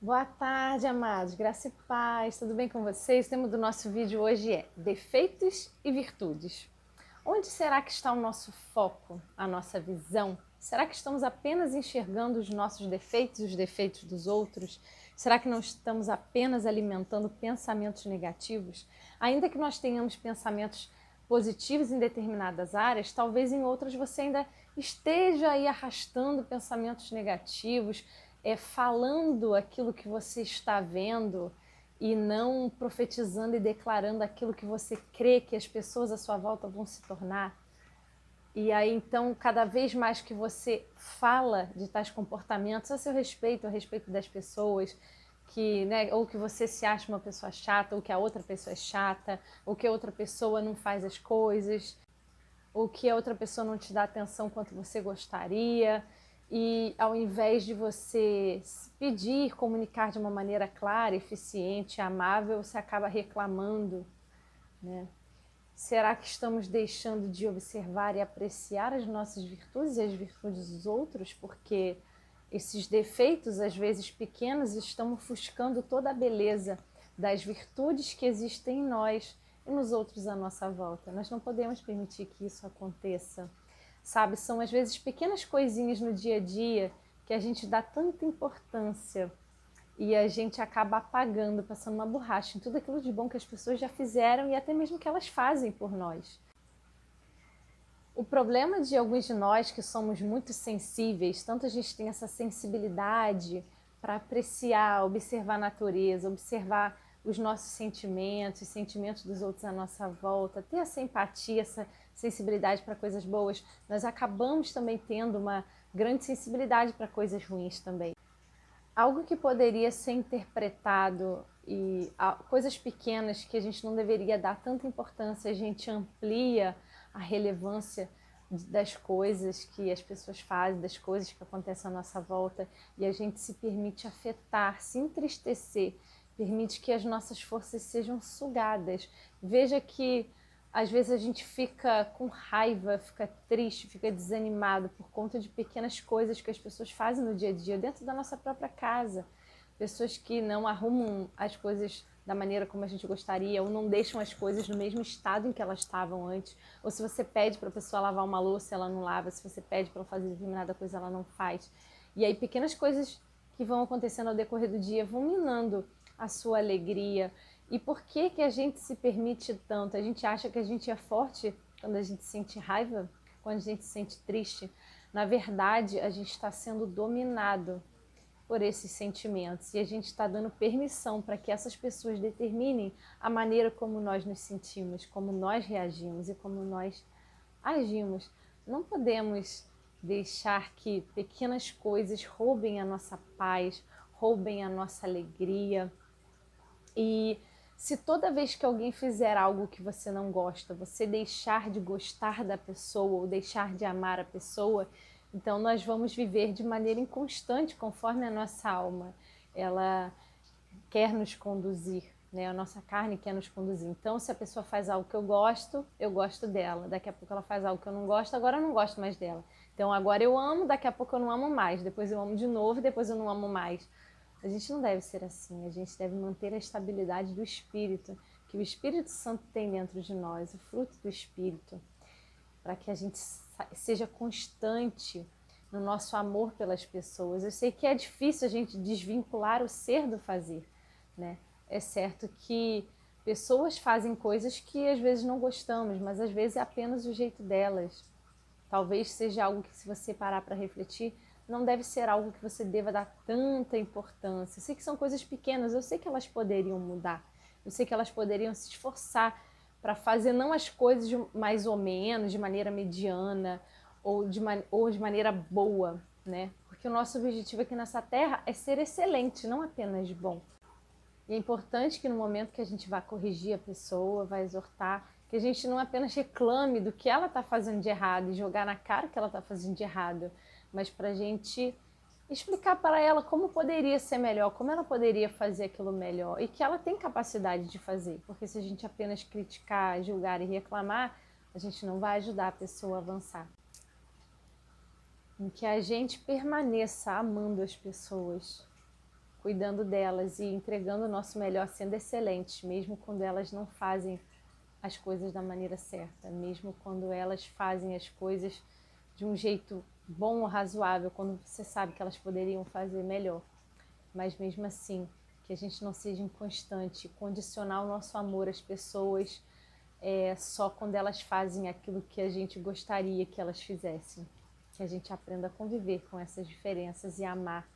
Boa tarde, amados. Graça e paz. Tudo bem com vocês? O tema do nosso vídeo hoje é defeitos e virtudes. Onde será que está o nosso foco, a nossa visão? Será que estamos apenas enxergando os nossos defeitos e os defeitos dos outros? Será que não estamos apenas alimentando pensamentos negativos? Ainda que nós tenhamos pensamentos positivos em determinadas áreas, talvez em outras você ainda esteja aí arrastando pensamentos negativos, falando aquilo que você está vendo e não profetizando e declarando aquilo que você crê que as pessoas à sua volta vão se tornar. E aí, então, cada vez mais que você fala de tais comportamentos a seu respeito, a respeito das pessoas, que, né, ou que você se acha uma pessoa chata, ou que a outra pessoa é chata, ou que a outra pessoa não faz as coisas, ou que a outra pessoa não te dá atenção quanto você gostaria, e ao invés de você pedir, comunicar de uma maneira clara, eficiente, amável, você acaba reclamando, né? Será que estamos deixando de observar e apreciar as nossas virtudes e as virtudes dos outros? Porque esses defeitos, às vezes pequenos, estão ofuscando toda a beleza das virtudes que existem em nós e nos outros à nossa volta. Nós não podemos permitir que isso aconteça. Sabe, são às vezes pequenas coisinhas no dia a dia que a gente dá tanta importância e a gente acaba apagando, passando uma borracha em tudo aquilo de bom que as pessoas já fizeram e até mesmo que elas fazem por nós. O problema de alguns de nós que somos muito sensíveis, tanto a gente tem essa sensibilidade para apreciar, observar a natureza, observar os nossos sentimentos, os sentimentos dos outros à nossa volta, ter essa empatia, essa sensibilidade para coisas boas, nós acabamos também tendo uma grande sensibilidade para coisas ruins também. Algo que poderia ser interpretado e coisas pequenas que a gente não deveria dar tanta importância, a gente amplia a relevância das coisas que as pessoas fazem, das coisas que acontecem à nossa volta, e a gente se permite afetar, se entristecer, permite que as nossas forças sejam sugadas. Veja que às vezes a gente fica com raiva, fica triste, fica desanimado por conta de pequenas coisas que as pessoas fazem no dia a dia, dentro da nossa própria casa. Pessoas que não arrumam as coisas da maneira como a gente gostaria, ou não deixam as coisas no mesmo estado em que elas estavam antes. Ou se você pede para a pessoa lavar uma louça, ela não lava. Se você pede para ela fazer determinada coisa, ela não faz. E aí pequenas coisas que vão acontecendo ao decorrer do dia vão minando a sua alegria. E por que que a gente se permite tanto? A gente acha que a gente é forte quando a gente sente raiva, quando a gente se sente triste. Na verdade, a gente está sendo dominado por esses sentimentos e a gente está dando permissão para que essas pessoas determinem a maneira como nós nos sentimos, como nós reagimos e como nós agimos. Não podemos deixar que pequenas coisas roubem a nossa paz, roubem a nossa alegria. E se toda vez que alguém fizer algo que você não gosta, você deixar de gostar da pessoa ou deixar de amar a pessoa, então nós vamos viver de maneira inconstante conforme a nossa alma ela quer nos conduzir, né? A nossa carne quer nos conduzir. Então, se a pessoa faz algo que eu gosto dela. Daqui a pouco ela faz algo que eu não gosto, agora eu não gosto mais dela. Então, agora eu amo, daqui a pouco eu não amo mais. Depois eu amo de novo, depois eu não amo mais. A gente não deve ser assim. A gente deve manter a estabilidade do Espírito, que o Espírito Santo tem dentro de nós, o fruto do Espírito, para que a gente seja constante no nosso amor pelas pessoas. Eu sei que é difícil a gente desvincular o ser do fazer, né? É certo que pessoas fazem coisas que às vezes não gostamos, mas às vezes é apenas o jeito delas. Talvez seja algo que, se você parar para refletir, não deve ser algo que você deva dar tanta importância. Eu sei que são coisas pequenas, eu sei que elas poderiam mudar, eu sei que elas poderiam se esforçar para fazer não as coisas de mais ou menos, de maneira mediana ou de maneira boa, né? Porque o nosso objetivo aqui nessa terra é ser excelente, não apenas bom. E é importante que no momento que a gente vai corrigir a pessoa, vai exortar, que a gente não apenas reclame do que ela está fazendo de errado e jogar na cara que ela está fazendo de errado, mas para a gente explicar para ela como poderia ser melhor, como ela poderia fazer aquilo melhor e que ela tem capacidade de fazer. Porque se a gente apenas criticar, julgar e reclamar, a gente não vai ajudar a pessoa a avançar. Em que a gente permaneça amando as pessoas, cuidando delas e entregando o nosso melhor, sendo excelentes, mesmo quando elas não fazem as coisas da maneira certa, mesmo quando elas fazem as coisas de um jeito bom ou razoável, quando você sabe que elas poderiam fazer melhor. Mas mesmo assim, que a gente não seja inconstante, condicionar o nosso amor às pessoas só quando elas fazem aquilo que a gente gostaria que elas fizessem. Que a gente aprenda a conviver com essas diferenças e amar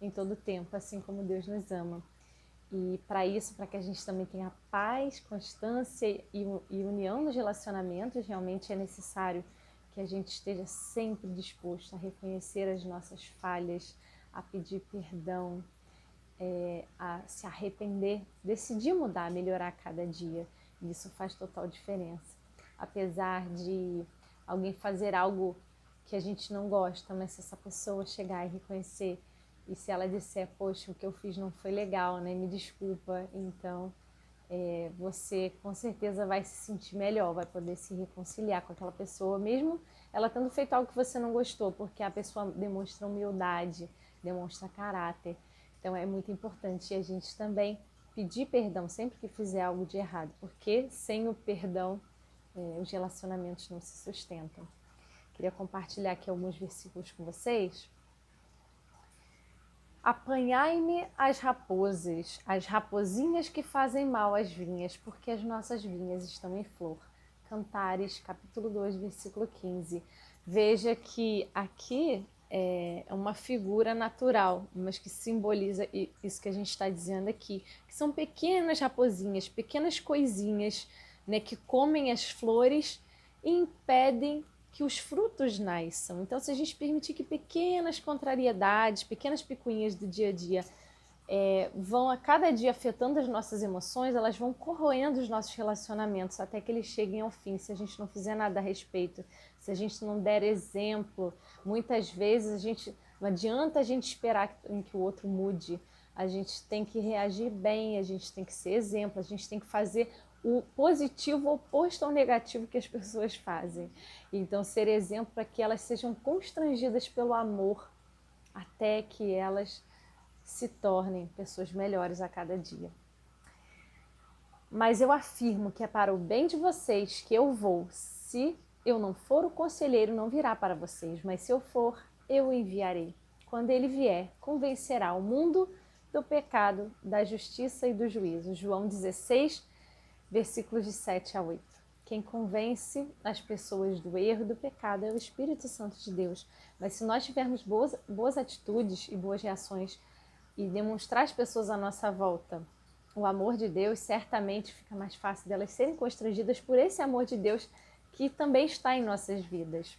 em todo tempo, assim como Deus nos ama. E para isso, para que a gente também tenha paz, constância e união nos relacionamentos, realmente é necessário que a gente esteja sempre disposto a reconhecer as nossas falhas, a pedir perdão, a se arrepender, decidir mudar, melhorar a cada dia. E isso faz total diferença. Apesar de alguém fazer algo que a gente não gosta, mas se essa pessoa chegar e reconhecer, e se ela disser, poxa, o que eu fiz não foi legal, né? Me desculpa, então você com certeza vai se sentir melhor, vai poder se reconciliar com aquela pessoa, mesmo ela tendo feito algo que você não gostou, porque a pessoa demonstra humildade, demonstra caráter. Então é muito importante a gente também pedir perdão sempre que fizer algo de errado, porque sem o perdão os relacionamentos não se sustentam. Queria compartilhar aqui alguns versículos com vocês. Apanhai-me as raposas, as rapozinhas que fazem mal às vinhas, porque as nossas vinhas estão em flor. Cantares, capítulo 2, versículo 15. Veja que aqui é uma figura natural, mas que simboliza isso que a gente está dizendo aqui, que são pequenas raposinhas, pequenas coisinhas, né, que comem as flores e impedem que os frutos nasçam. Então, se a gente permitir que pequenas contrariedades, pequenas picuinhas do dia a dia vão a cada dia afetando as nossas emoções, elas vão corroendo os nossos relacionamentos até que eles cheguem ao fim, se a gente não fizer nada a respeito, se a gente não der exemplo. Muitas vezes não adianta a gente esperar que o outro mude, a gente tem que reagir bem, a gente tem que ser exemplo, a gente tem que fazer o positivo oposto ao negativo que as pessoas fazem. Então, ser exemplo para que elas sejam constrangidas pelo amor até que elas se tornem pessoas melhores a cada dia. Mas eu afirmo que é para o bem de vocês que eu vou. Se eu não for, o conselheiro não virá para vocês, mas se eu for, eu o enviarei. Quando ele vier, convencerá o mundo do pecado, da justiça e do juízo. João 16, versículos de 7 a 8. Quem convence as pessoas do erro e do pecado é o Espírito Santo de Deus. Mas se nós tivermos boas atitudes e boas reações e demonstrar às pessoas à nossa volta o amor de Deus, certamente fica mais fácil delas serem constrangidas por esse amor de Deus que também está em nossas vidas.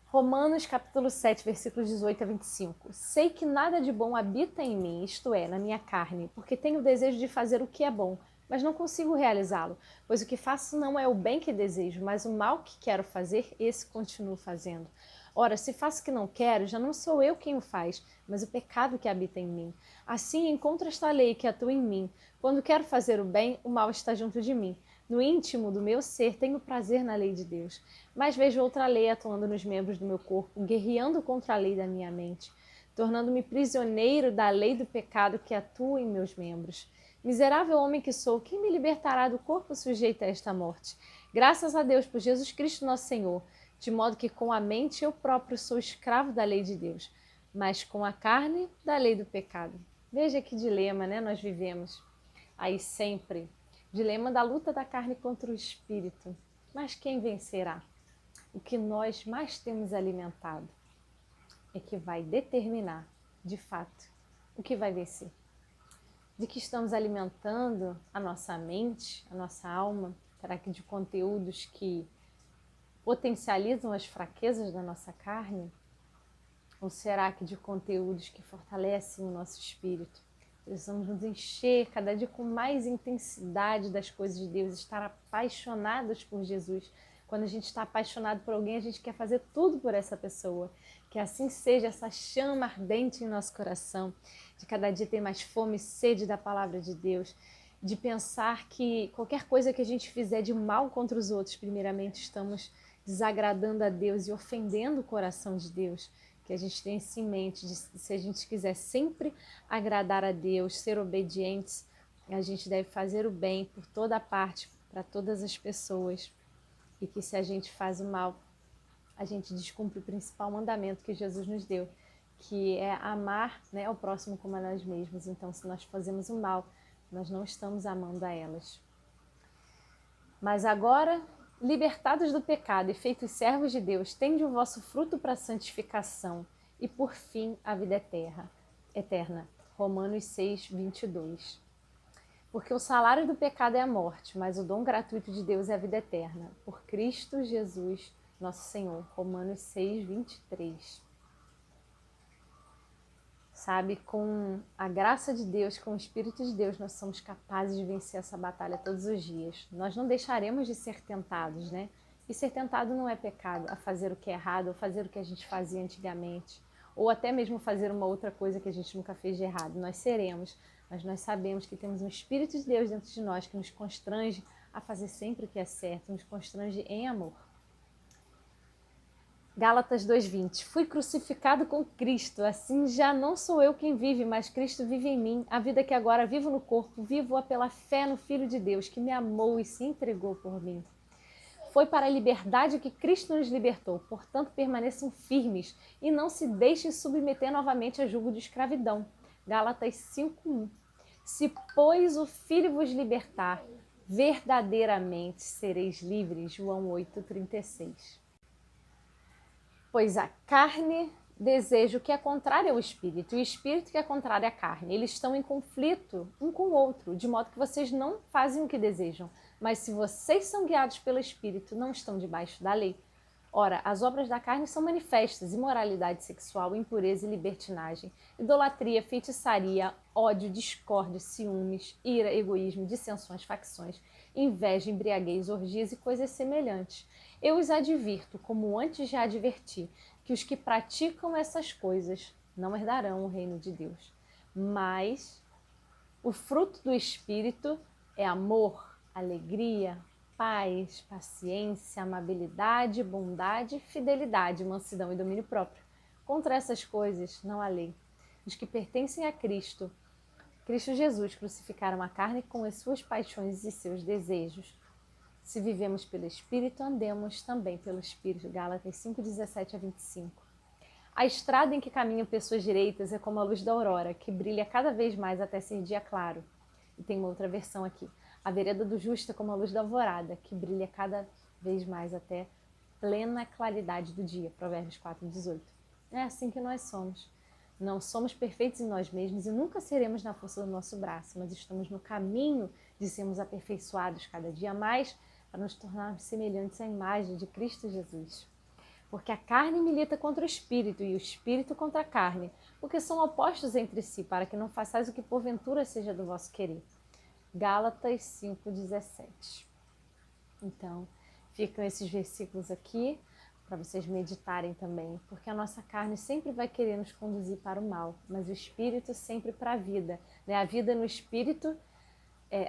Romanos capítulo 7, versículos 18 a 25. Sei que nada de bom habita em mim, isto é, na minha carne, porque tenho o desejo de fazer o que é bom, mas não consigo realizá-lo, pois o que faço não é o bem que desejo, mas o mal que quero fazer, esse continuo fazendo. Ora, se faço o que não quero, já não sou eu quem o faz, mas o pecado que habita em mim. Assim, encontro esta lei que atua em mim. Quando quero fazer o bem, o mal está junto de mim. No íntimo do meu ser, tenho prazer na lei de Deus. Mas vejo outra lei atuando nos membros do meu corpo, guerreando contra a lei da minha mente, tornando-me prisioneiro da lei do pecado que atua em meus membros. Miserável homem que sou, quem me libertará do corpo sujeito a esta morte? Graças a Deus por Jesus Cristo nosso Senhor, de modo que com a mente eu próprio sou escravo da lei de Deus, mas com a carne da lei do pecado. Veja que dilema, né? Nós vivemos aí sempre. Dilema da luta da carne contra o espírito. Mas quem vencerá? O que nós mais temos alimentado é que vai determinar, de fato, o que vai vencer. De que estamos alimentando a nossa mente, a nossa alma? Será que de conteúdos que potencializam as fraquezas da nossa carne? Ou será que de conteúdos que fortalecem o nosso espírito? Precisamos nos encher cada dia com mais intensidade das coisas de Deus, estar apaixonados por Jesus. Quando a gente está apaixonado por alguém, a gente quer fazer tudo por essa pessoa. Que assim seja essa chama ardente em nosso coração, de cada dia ter mais fome e sede da palavra de Deus, de pensar que qualquer coisa que a gente fizer de mal contra os outros, primeiramente estamos desagradando a Deus e ofendendo o coração de Deus. Que a gente tenha isso em mente, se a gente quiser sempre agradar a Deus, ser obedientes, a gente deve fazer o bem por toda parte, para todas as pessoas. E que se a gente faz o mal, a gente descumpre o principal mandamento que Jesus nos deu, que é amar, né, o próximo como a nós mesmos. Então, se nós fazemos o mal, nós não estamos amando a elas. Mas agora, libertados do pecado e feitos servos de Deus, tende o vosso fruto para a santificação e, por fim, a vida eterna. Romanos 6, 22. Porque o salário do pecado é a morte, mas o dom gratuito de Deus é a vida eterna. Por Cristo Jesus, nosso Senhor. Romanos 6, 23. Sabe, com a graça de Deus, com o Espírito de Deus, nós somos capazes de vencer essa batalha todos os dias. Nós não deixaremos de ser tentados, né? E ser tentado não é pecado, a fazer o que é errado, ou fazer o que a gente fazia antigamente, ou até mesmo fazer uma outra coisa que a gente nunca fez de errado. Nós seremos, mas nós sabemos que temos um Espírito de Deus dentro de nós que nos constrange a fazer sempre o que é certo, nos constrange em amor. Gálatas 2:20. Fui crucificado com Cristo, assim já não sou eu quem vive, mas Cristo vive em mim. A vida que agora vivo no corpo, vivo-a pela fé no Filho de Deus, que me amou e se entregou por mim. Foi para a liberdade que Cristo nos libertou, portanto permaneçam firmes e não se deixem submeter novamente a jugo de escravidão. Gálatas 5:1. Se, pois, o Filho vos libertar, verdadeiramente sereis livres. João 8:36. Pois a carne deseja o que é contrário ao espírito, e o espírito que é contrário à carne. Eles estão em conflito um com o outro, de modo que vocês não fazem o que desejam. Mas se vocês são guiados pelo espírito, não estão debaixo da lei. Ora, as obras da carne são manifestas: imoralidade sexual, impureza e libertinagem, idolatria, feitiçaria, ódio, discórdia, ciúmes, ira, egoísmo, dissensões, facções, inveja, embriaguez, orgias e coisas semelhantes. Eu os advirto, como antes já adverti, que os que praticam essas coisas não herdarão o reino de Deus. Mas o fruto do Espírito é amor, alegria, paz, paciência, amabilidade, bondade, fidelidade, mansidão e domínio próprio. Contra essas coisas não há lei. Os que pertencem a Cristo Jesus, crucificaram a carne com as suas paixões e seus desejos. Se vivemos pelo Espírito, andemos também pelo Espírito. Gálatas 5:17-25. A estrada em que caminham pessoas direitas é como a luz da aurora, que brilha cada vez mais até ser dia claro. E tem uma outra versão aqui. A vereda do justo é como a luz da alvorada, que brilha cada vez mais até plena claridade do dia. Provérbios 4:18. É assim que nós somos. Não somos perfeitos em nós mesmos e nunca seremos na força do nosso braço, mas estamos no caminho de sermos aperfeiçoados cada dia mais para nos tornarmos semelhantes à imagem de Cristo Jesus. Porque a carne milita contra o espírito e o espírito contra a carne, porque são opostos entre si, para que não façais o que porventura seja do vosso querer. Gálatas 5:17. Então, ficam esses versículos aqui para vocês meditarem também, porque a nossa carne sempre vai querer nos conduzir para o mal, mas o espírito sempre para a vida, né? A vida no espírito,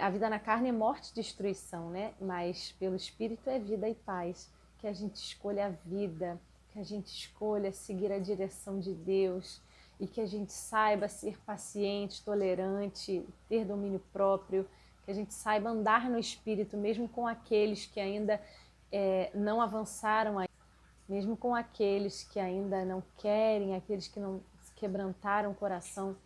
a vida na carne é morte e destruição, né? Mas pelo espírito é vida e paz. Que a gente escolha a vida, que a gente escolha seguir a direção de Deus e que a gente saiba ser paciente, tolerante, ter domínio próprio, que a gente saiba andar no espírito, mesmo com aqueles que ainda não avançaram, mesmo com aqueles que ainda não querem, aqueles que não quebrantaram o coração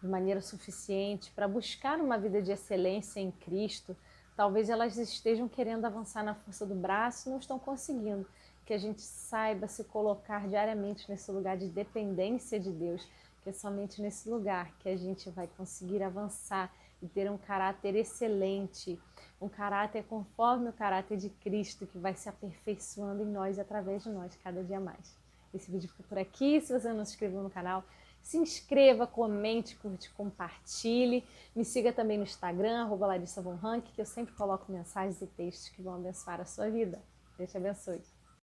de maneira suficiente para buscar uma vida de excelência em Cristo. Talvez elas estejam querendo avançar na força do braço e não estão conseguindo. Que a gente saiba se colocar diariamente nesse lugar de dependência de Deus, que é somente nesse lugar que a gente vai conseguir avançar e ter um caráter excelente, um caráter conforme o caráter de Cristo, que vai se aperfeiçoando em nós e através de nós cada dia mais. Esse vídeo fica por aqui. Se você não se inscreveu no canal, se inscreva, comente, curte, compartilhe. Me siga também no Instagram, @LarissaVonRank, que eu sempre coloco mensagens e textos que vão abençoar a sua vida. Deus te abençoe.